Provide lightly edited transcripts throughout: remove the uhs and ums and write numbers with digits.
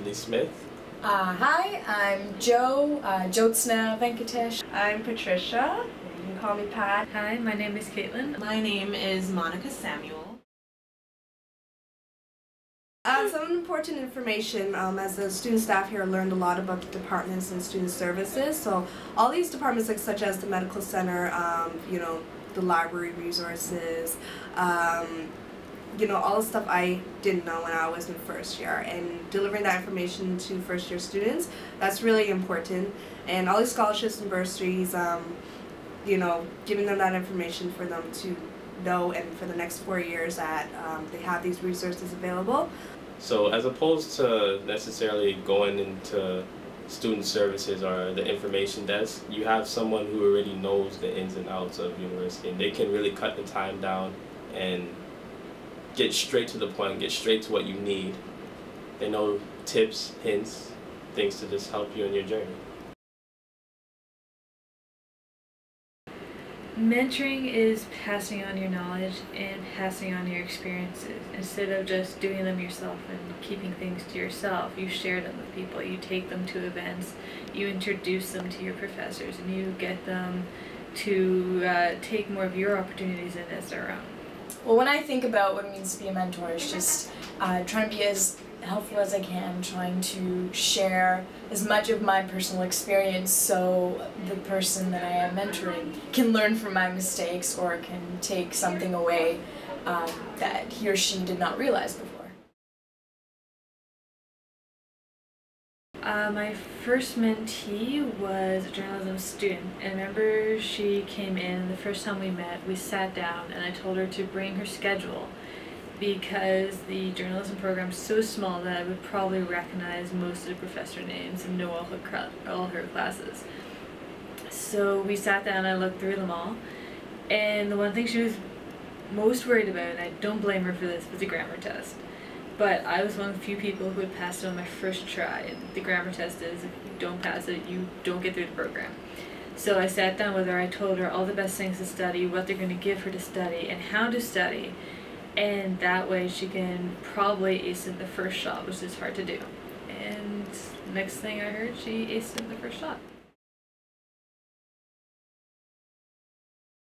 Bradley Smith. Hi, I'm Joe, Jyotsna Venkatesh. I'm Patricia. You can call me Pat. Hi, my name is Caitlin. My name is Monica Samuel. Some important information, as the student staff here learned a lot about the departments and student services. So all these departments, like such as the medical center, you know, the library resources, you know, all the stuff I didn't know when I was in first year, and delivering that information to first year students, that's really important. And all these scholarships and bursaries, you know, giving them that information for them to know, and for the next 4 years that they have these resources available. So as opposed to necessarily going into student services or the information desk, you have someone who already knows the ins and outs of university, and they can really cut the time down and get straight to the point, get straight to what you need. They know tips, hints, things to just help you in your journey. Mentoring is passing on your knowledge and passing on your experiences. Instead of just doing them yourself and keeping things to yourself, you share them with people. You take them to events, you introduce them to your professors, and you get them to take more of your opportunities in as their own. Well, when I think about what it means to be a mentor, it's just trying to be as helpful as I can, trying to share as much of my personal experience so the person that I am mentoring can learn from my mistakes or can take something away that he or she did not realize before. My first mentee was a journalism student, and I remember she came in, the first time we met, we sat down and I told her to bring her schedule because the journalism program is so small that I would probably recognize most of the professor names and know all her classes. So we sat down and I looked through them all, and the one thing she was most worried about, and I don't blame her for this, was the grammar test. But I was one of the few people who had passed it on my first try, and the grammar test is, if you don't pass it, you don't get through the program. So I sat down with her, I told her all the best things to study, what they're going to give her to study, and how to study, and that way she can probably ace it in the first shot, which is hard to do. And next thing I heard, she aced it in the first shot.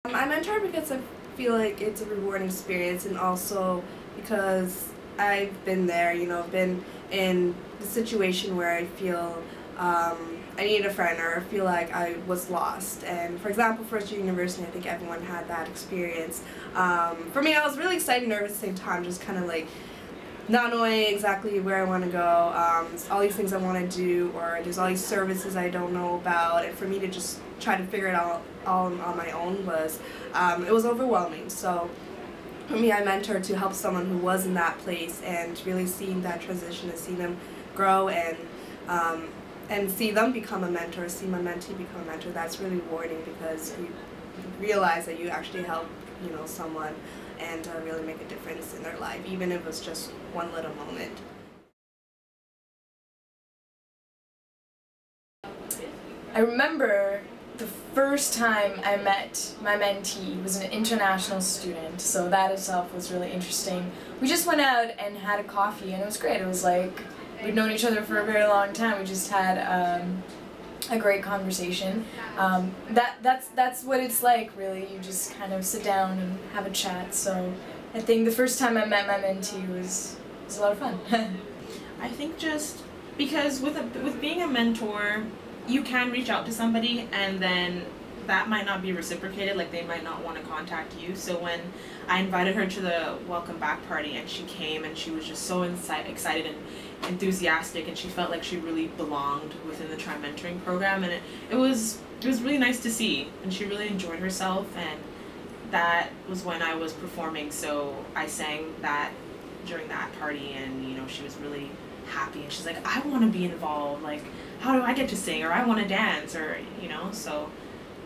I mentor because I feel like it's a rewarding experience, and also because I've been there, you know, been in the situation where I feel I needed a friend, or I feel like I was lost. And for example, first year university, I think everyone had that experience. For me, I was really excited and nervous at the same time, just kind of like not knowing exactly where I want to go, all these things I want to do, or there's all these services I don't know about, and for me to just try to figure it out all on my own was, it was overwhelming. So for me, I mentored to help someone who was in that place, and really seeing that transition and see them grow, and see them become a mentor, see my mentee become a mentor. That's really rewarding because you realize that you actually help, you know, someone and really make a difference in their life, even if it's just one little moment. I remember the first time I met my mentee was an international student, so that itself was really interesting. We just went out and had a coffee, and it was great. It was like we'd known each other for a very long time. We just had a great conversation. That's what it's like, really. You just kind of sit down and have a chat. So I think the first time I met my mentee was a lot of fun. I think just because with being a mentor, you can reach out to somebody and then that might not be reciprocated, like they might not want to contact you. So when I invited her to the welcome back party and she came and she was just so excited and enthusiastic, and she felt like she really belonged within the Try Mentoring program, and it was really nice to see, and she really enjoyed herself. And that was when I was performing, so I sang that during that party, and you know, she was really happy, and she's like, I want to be involved, like how do I get to sing, or I want to dance, or you know. So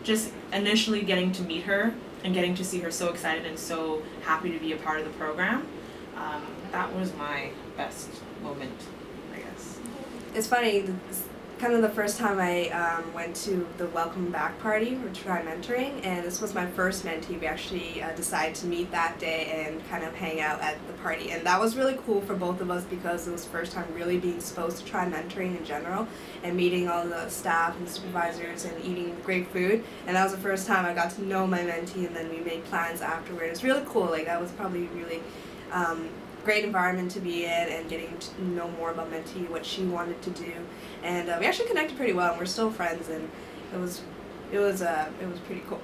just initially getting to meet her and getting to see her so excited and so happy to be a part of the program, that was my best moment, I guess. It's funny, kind of the first time I went to the welcome back party for Try Mentoring, and this was my first mentee. We actually decided to meet that day and kind of hang out at the party, and that was really cool for both of us because it was the first time really being exposed to Try Mentoring in general and meeting all the staff and supervisors and eating great food. And that was the first time I got to know my mentee, and then we made plans afterward. It was really cool. Like, that was probably really great environment to be in, and getting to know more about mentee, what she wanted to do, and we actually connected pretty well, and we're still friends, and it was pretty cool.